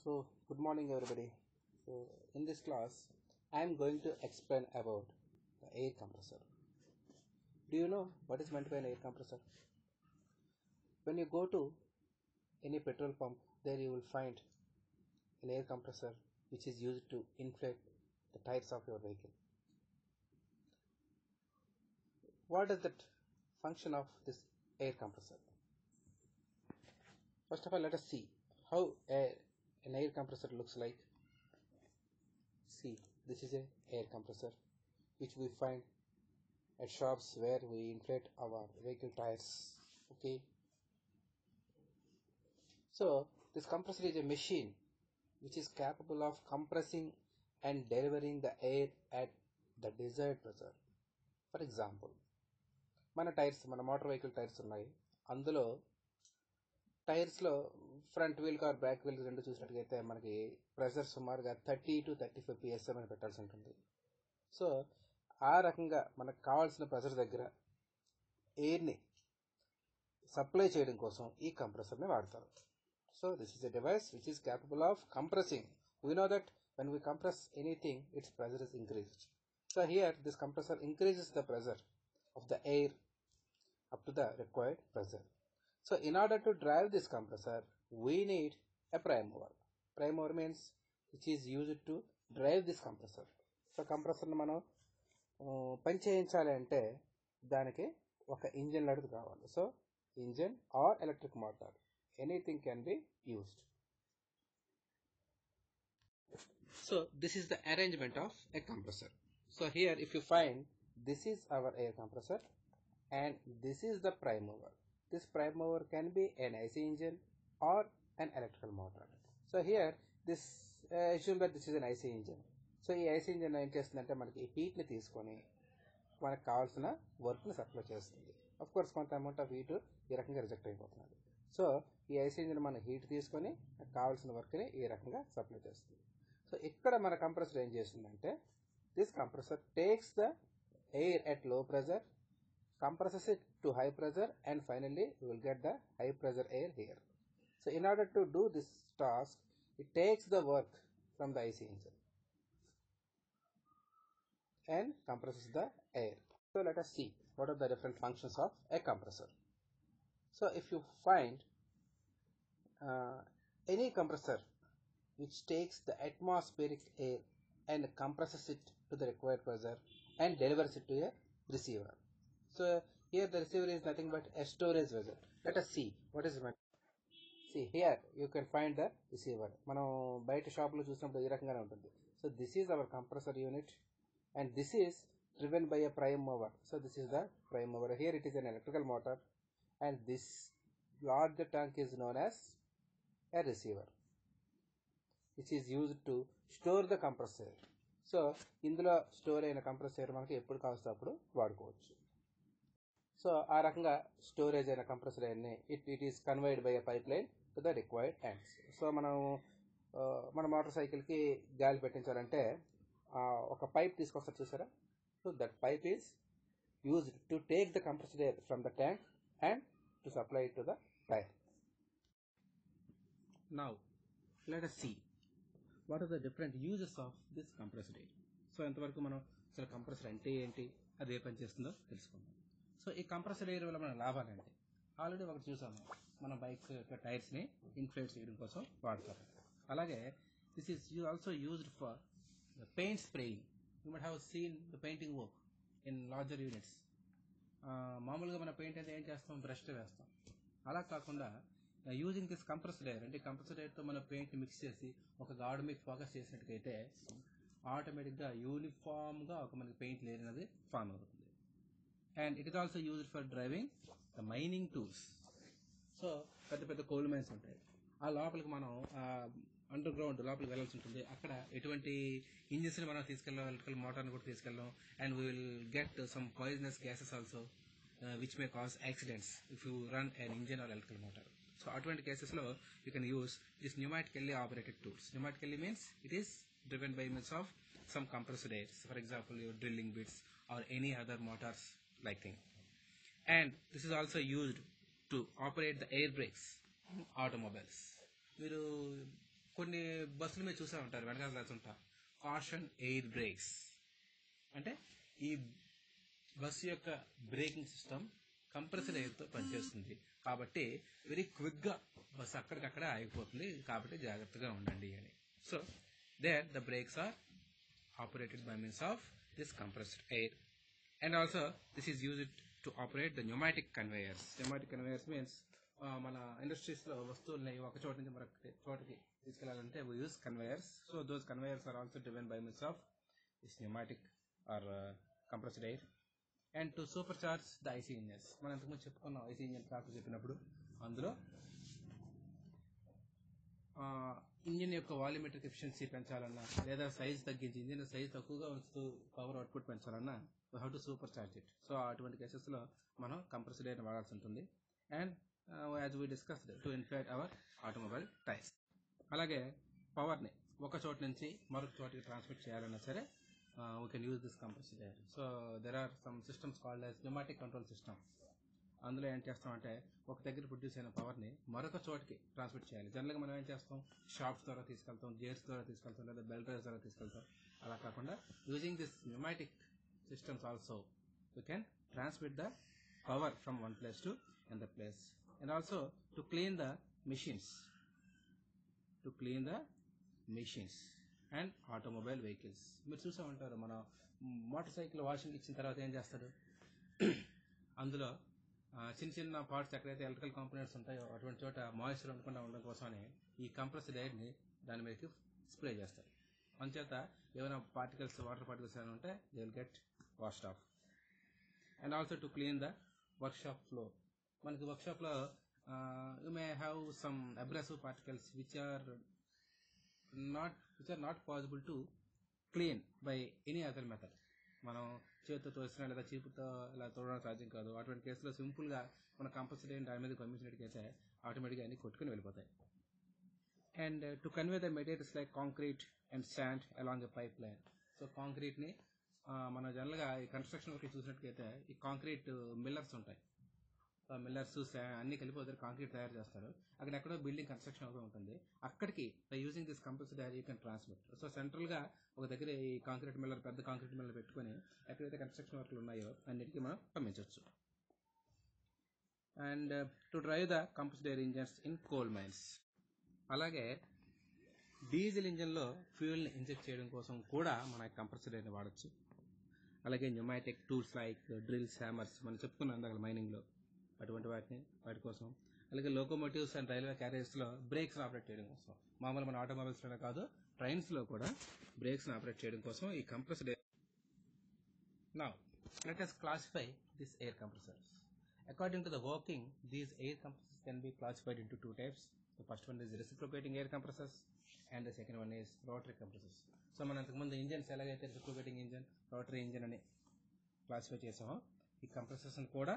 So, good morning everybody. So, in this class, I am going to explain about the air compressor. Do you know what is meant by an air compressor? When you go to any petrol pump, there you will find an air compressor which is used to inflate the tires of your vehicle. What is that function of this air compressor? First of all, let us see how an air compressor looks like. See, this is an air compressor which we find at shops where we inflate our vehicle tires. Okay, so this compressor is a machine which is capable of compressing and delivering the air at the desired pressure. For example, మన motor vehicle tyres ఉన్నాయి. అందులో టైర్స్లో front wheel కార్ back wheel రెండు చూసినట్టుగైతే మనకి pressure సుమారుగా 30 to 35 PSI అని పెట్టాల్సి ఉంటుంది. సో ఆ రకంగా మనకు కావాల్సిన ప్రెషర్ దగ్గర ఎయిర్ని సప్లై చేయడం కోసం ఈ కంప్రెసర్ని వాడతారు. So this is a device which is capable of compressing. We know that when we compress anything, its pressure is increased. So here this compressor increases the pressure of the air up to the required pressure. So in order to drive this compressor, we need a prime mover. Prime mover means which is used to drive this compressor. So compressor ని మనం పని చేయించాలి అంటే దానికి ఒక engine లాంటిది కావాలి. So engine or electric motor, anything can be used. So this is the arrangement of a compressor. So here if you find, this is our air compressor and this is the prime mover. This prime mover can be an AC engine or an electrical motor. So here this assume that this is an AC engine. So ఈ AC engine ఏం చేస్తుందంటే మనకి ఈ heat ని తీసుకొని మనకు కావాల్సిన work ని సప్లై చేస్తుంది. ఆఫ్ కోర్స్ కొంత అమౌంట్ ఆఫ్ హీట్ ఈ రకంగా రిజెక్ట్ అయిపోతున్నది. సో ఈ ఐసీ ఇంజిన్ మన హీట్ తీసుకొని కావాల్సిన వర్క్ని ఈ రకంగా సప్లై చేస్తుంది. సో ఇక్కడ మన కంప్రెసర్ ఏం చేస్తుందంటే, this compressor takes the air at లో pressure, compresses it to high pressure, and finally we will get the high pressure air here. So in order to do this task, it takes the work from the IC engine and compresses the air. So let us see what are the different functions of a compressor. So if you find any compressor which takes the atmospheric air and compresses it to the required pressure and delivers it to a receiver. So here the receiver is nothing but a storage vessel. Let us see what is meant. See here you can find the receiver. మనం బయట shop లో చూసినప్పుడు ఈ రకంగానే ఉంటుంది. So this is our compressor unit and this is driven by a prime mover. So this is the prime mover. Here it is an electrical motor and this large tank is known as a receiver which is used to store the compressor. So ఇందులో store అయిన compressor మనకి ఎప్పుడు కావాల్సి అప్పుడు వాడుకోవచ్చు. So ఆ రకంగా storage అయిన కంప్రెసర్ అన్ని it is conveyed by a pipe line to the required ends. So మనం మన మోటార్ సైకిల్కి గాలి పెట్టించాలంటే ఒక పైప్ తీసుకొస్తారు చూసారా. So that pipe is used to take the compressor air from the tank and to supply it to the tyre. Now let us see what are the different uses of this compressor air. So ఎంతవరకు మనం అసలు compressor అంటే ఏంటి, అది ఏ పని చేస్తుందో తెలుసుకుందాం. So ఈ కంప్రెసర్ ఎయిర్ వల్ల మన లాభాలు ఏంటి ఆల్రెడీ ఒకటి చూసాము, మన బైక్ యొక్క టైర్స్ని ఇన్ఫ్లేట్ చేయడం కోసం వాడతారు. అలాగే this is also used for paint spraying. You must have seen the painting work in larger units. మామూలుగా మన పెయింట్ అయితే ఏం చేస్తాం, బ్రష్తో వేస్తాం. అలా కాకుండా యూజింగ్ దిస్ కంప్రెసర్ ఎయిర్, అంటే కంప్రెసర్ ఎయిర్తో మన పెయింట్ మిక్స్ చేసి ఒక గాడ్ మీద ఫోకస్ చేసినట్టుకైతే ఆటోమేటిక్గా యూనిఫామ్గా ఒక మనకి పెయింట్ లేయర్ అనేది ఫామ్ అవుతుంది. And it is also used for driving the mining tools. So పెద్ద పెద్ద కోల్ మైన్స్ ఉంటాయి, ఆ లోపలికి మనం అండర్ గ్రౌండ్ లోపలికి వెళ్ళాల్సి ఉంటుంది. అక్కడ ఎటువంటి ఇంజిన్స్ని మనం తీసుకెళ్ళాం, ఎలక్ట్రికల్ మోటార్ని కూడా తీసుకెళ్ళాం. And we will get some poisonous gases also which may cause accidents if you run an engine are electrical motor. So అటువంటి కేసెస్లో you can use this pneumatically operated tools. Pneumatically means it is driven by means of some compressed air. For example, your drilling bits or any other motors like thing. And this is also used to operate the air brakes. Automobiles. మీరు కొన్ని బస్సులు మీరు చూసే ఉంటారు, వెనకాల రాసుంటా caution air breaks. అంటే ఈ bus యొక్క బ్రేకింగ్ సిస్టమ్ కంప్రెసర్ ఎయిర్తో పనిచేస్తుంది కాబట్టి వెరీ క్విక్గా బస్సు అక్కడికక్కడే ఆగిపోతుంది, కాబట్టి జాగ్రత్తగా ఉండండి అని. So there the brakes are operated by means of this compressed air, and also this is used to operate the pneumatic conveyors. Pneumatic conveyors means మన ఇండస్ట్రీస్ లో వస్తువుల్ని ఒక చోట నుంచి మరొక చోటకి తీసుకెళ్లాలంటే we use conveyors. So those conveyors are also driven by means of this pneumatic or compressed air. And to supercharge the IC engines, మనం ఇంతకుముందు చెప్పుకున్నాం IC ఇంజిన్ కాకు చెప్పినప్పుడు అందులో ఇంజిన్ యొక్క వాల్యూమెట్రిక్ ఎఫిషియన్సీ పెంచాలన్నా లేదా సైజ్ తగ్గించి ఇంజిన్ సైజ్ తక్కువగా ఉంచుతూ పవర్ అవుట్పుట్ పెంచాలన్నా we have to supercharge it. So అటువంటి కేసెస్లో మనం కంప్రెసర్ ఎయిర్ వాడాల్సి ఉంటుంది. And as we discussed to inflate our automobile tyres. అలాగే పవర్ని ఒక చోట నుంచి మరొక చోటికి ట్రాన్స్మిట్ చేయాలన్నా సరే we can use this compressor air. So there are some systems called as pneumatic control system. అందులో ఏం చేస్తామంటే ఒక దగ్గర ప్రొడ్యూస్ అయిన పవర్ని మరొక చోటికి ట్రాన్స్మిట్ చేయాలి. జనరల్గా మనం ఏం చేస్తాం, షాఫ్ట్స్ ద్వారా తీసుకెళ్తాం, గేర్స్ ద్వారా తీసుకెళ్తాం, లేదా బెల్ డ్రైవ్స్ ద్వారా తీసుకెళ్తాం. అలా కాకుండా using this pneumatic systems also we can transmit the power from one place to another place. And also to clean the machines and automobile vehicles. మీరు చూసా ఉంటారు, మన మోటార్ సైకిల్ వాషింగ్ ఇచ్చిన తర్వాత ఏం చేస్తారు, అందులో చిన్న చిన్న పార్ట్స్ ఎక్కడైతే ఎలక్ట్రికల్ కాంపోనెంట్స్ ఉంటాయో అటువంటి చోట మాయిశ్చర్ ఉండకుండా ఉండడం కోసమని ఈ కంప్రెస్డ్ ఎయిర్ని దాని మీదకి స్ప్రే చేస్తారు. అందుచేత ఏమైనా పార్టికల్స్, వాటర్ పార్టికల్స్ ఏమైనా ఉంటే they will get washed off. And also to clean the workshop floor. మనకి వర్క్షాప్లో you may have some abrasive particles which are not possible to clean by any other method. మనం చేతితో తోసినా లేదా చీపుతో ఇలా తోడడం సాధ్యం కాదు. అటువంటి కేసులో సింపుల్గా మన కంపల్సరీ అయిన దాని మీద పంపించినట్టుకైతే ఆటోమేటిక్గా అన్ని కొట్టుకుని వెళ్ళిపోతాయి. And to convey the materials like concrete and sand along the pipe line. So కాంక్రీట్ని మన జనరల్గా ఈ కన్స్ట్రక్షన్ వర్క్ చూసినట్టుకైతే ఈ కాంక్రీట్ మిల్లర్స్ ఉంటాయి. మిల్లర్స్ అన్ని కలిపి వదిలి కాంక్రీట్ తయారు చేస్తారు. అక్కడ ఎక్కడో బిల్డింగ్ కన్స్ట్రక్షన్ అవుతూ ఉంటుంది, అక్కడికి using this compressor air you can transmit. So central గా ఒక దగ్గర ఈ కాంక్రీట్ మిల్లర్, పెద్ద కాంక్రీట్ మిల్లర్ పెట్టుకుని ఎక్కడైతే కన్స్ట్రక్షన్ వర్క్లు ఉన్నాయో అన్నిటికీ మనం పంపించవచ్చు. And to drive the compressed air engines in coal mines. అలాగే డీజిల్ ఇంజన్లో ఫ్యూయల్ని ఇంజెక్ట్ చేయడం కోసం కూడా మన కంప్రెసర్ ఎయిర్ని వాడచ్చు. అలాగే pneumatic tools like drills, hammers మనం చెప్పుకున్నాం ఇందాక మైనింగ్లో, అటువంటి వాటి కోసం. అలాగే లోకోమోటివ్స్ అండ్ రైల్వే క్యారేజెస్లో బ్రేక్స్ని ఆపరేట్ చేయడం కోసం, మామూలు మన ఆటోమొబైల్స్లోనే కాదు ట్రైన్స్లో కూడా బ్రేక్స్ని ఆపరేట్ చేయడం కోసం ఈ compressed air. Now let us classify these air compressors. According to the working, these air compressors can be classified into two types. The first one is reciprocating air compressors and the second one is rotary compressors. So మనం ఇంతకుముందు engines ఎలాగైతే reciprocating engine, rotary engine అని classify చేసామో ఈ compressors కూడా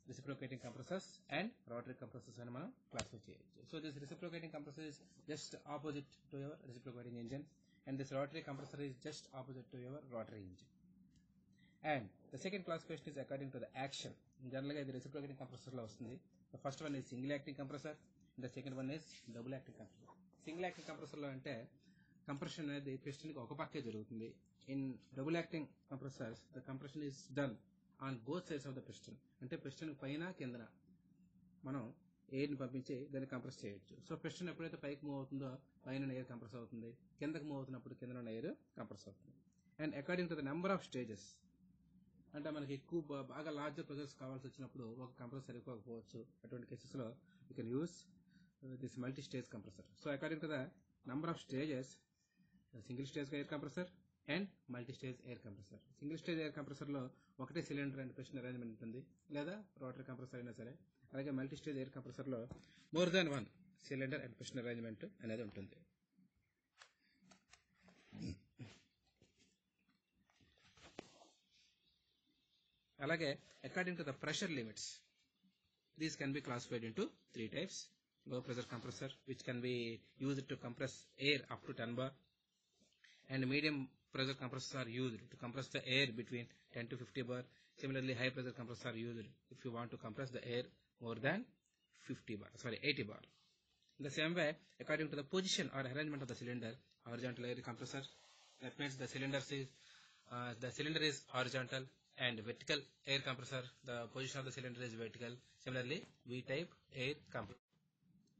reciprocating compressors and rotary compressors అని మనం classify చేయొచ్చు. So this reciprocating compressor is just opposite to your reciprocating engine and this rotary compressor is just opposite to your rotary engine. And the second classification is according to the action. Generally ఇది reciprocating compressor లో వస్తుంది. The first one is single acting compressor and the second one is double acting compressor. Single acting compressor లో అంటే compression అనేది piston కి ఒక పక్కే జరుగుతుంది. In double acting compressors the compression is done on both sides of the piston. అంటే piston పైన కిందన మనం ఎయిర్ని పంపించి దాన్ని కంప్రెస్ చేయొచ్చు. సో పిస్టన్ ఎప్పుడైతే పైకి మూవ్ అవుతుందో పైన ఎయిర్ కంప్రెస్ అవుతుంది, కిందకి మూవ్ అవుతున్నప్పుడు కింద ఉన్న ఎయిర్ కంప్రెస్ అవుతుంది. And according to the number of stages, అంటే మనకి ఎక్కువ బాగా లార్జర్ ప్రెజర్స్ కావాల్సి వచ్చినప్పుడు ఒక కంప్రెసర్ సరిపోకపోవచ్చు. అటువంటి కేసెస్లో you can use this multi stage compressor. So according to the number of stages, single stage air compressor and multi stage air compressor. Single stage air కంప్రెసర్లో ఒకటే సిలిండర్ అండ్ పిస్టన్ అరేంజ్మెంట్ ఉంటుంది, లేదా rotary compressor అయినా సరే. అలాగే multi stage air కంప్రెసర్లో more than one cylinder and piston arrangement అనేది ఉంటుంది. అలాగే according to the pressure limits, these can be classified into 3 types. Low pressure compressor which can be used to compress air up to 10 bar, and medium pressure compressors are used to compress the air between 10 to 50 bar. Similarly, high pressure compressors are used if you want to compress the air more than 80 bar. In the same way, according to the position or arrangement of the cylinder, horizontal air compressor, that means the cylinder is horizontal, and vertical air compressor, the position of the cylinder is vertical. Similarly, V-type air compressor.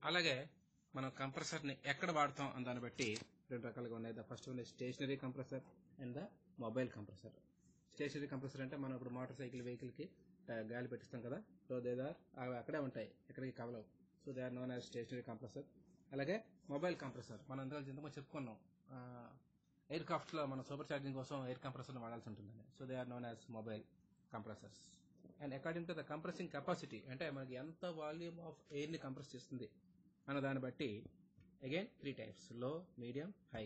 అలాగే మనం కంప్రెసర్ని ఎక్కడ వాడతాం అని దాన్ని బట్టి రెండు రకాలుగా ఉన్నాయి. The first one stationary compressor and the mobile compressor. Stationary compressor అంటే మనం ఇప్పుడు మోటార్ సైకిల్ వెహికల్కి గాలి పెట్టిస్తాం కదా, సో అవి అక్కడే ఉంటాయి, ఎక్కడికి కవలవు. So they are known as stationary compressor. అలాగే మొబైల్ కంప్రెసర్, మనం అందులో ఇంతకుముందు చెప్పుకున్నాం, ఎయిర్ క్రాఫ్ట్లో మనం సూపర్ ఛార్జింగ్ కోసం ఎయిర్ కంప్రెసర్ని వాడాల్సి ఉంటుందని. So they are known as mobile compressors. And according to the compressing capacity, అంటే మనకి ఎంత వాల్యూమ్ ఆఫ్ ఎయిర్ని కంప్రెస్ చేస్తుంది అన్న దాన్ని బట్టి అగైన్ 3 types: లో, మీడియం, హై.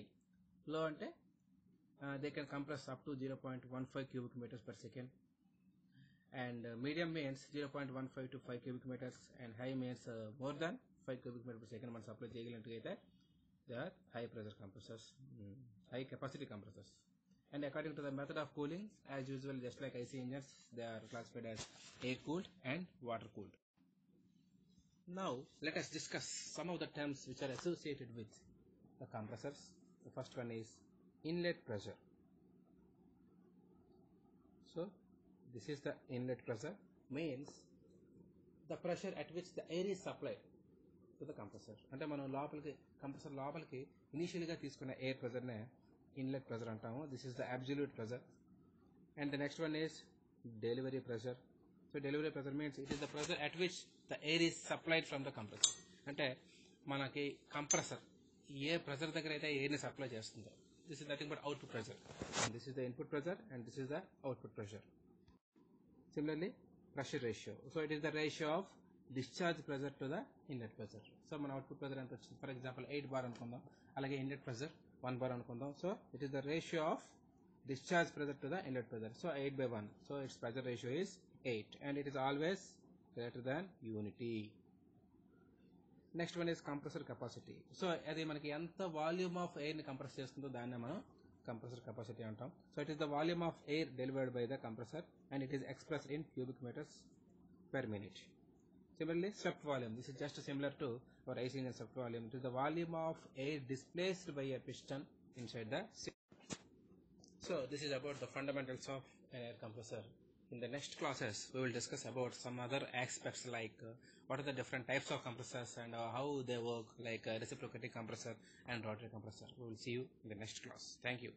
లో అంటే they can compress up to 0.15 cubic meters per second, and medium means 0.15 to 5 cubic meters, and high means more than 5 cubic meters per second మనం supply చేయగలిగినట్లయితే they are high pressure compressors, high capacity compressors. And according to the method of cooling, as usual, just like IC engines, they are classified as air cooled and water cooled. Now let us discuss some of the terms which are associated with the compressors. The first one is inlet pressure. So this is the inlet pressure, means the pressure at which the air is supplied to the compressor. అంటే మనం లోపలికి compressor లోపలికి ఇనిషియల్గా తీసుకున్న air ప్రెషర్నే inlet pressure అంటాము. This is the absolute pressure. And the next one is delivery pressure. So delivery pressure means it is the pressure at which the air is supplied from the compressor. అంటే మనకి compressor ఏ pressure దగ్గర అయితే ఎయిర్ని supply చేస్తుందో, this is nothing but output pressure. This is the input pressure and this is the output pressure. Similarly, pressure ratio. So it is the ratio of discharge pressure to the inlet pressure. So మన output pressure ఎంత వచ్చింది, for example 8 bar అనుకుందాం, అలాగే inlet pressure 1 bar అనుకుందాం. So it is the ratio of discharge pressure to the inlet pressure. So 8/1. So its pressure ratio is 8, and it is always greater than unity. Next one is compressor capacity. So అది మనకి ఎంత volume of air ని compress చేస్తుందో దాన్ని మనం compressor capacity antam. So it is the volume of air delivered by the compressor, and it is expressed in cubic meters per minute. Similarly, swept volume. This is just similar to our AC engine swept volume. It is the volume of air displaced by a piston inside the cylinder. So this is about the fundamentals of an air compressor. In the next classes, we will discuss about some other aspects like what are the different types of compressors and how they work, like reciprocating compressor and rotary compressor. We will see you in the next class. Thank you.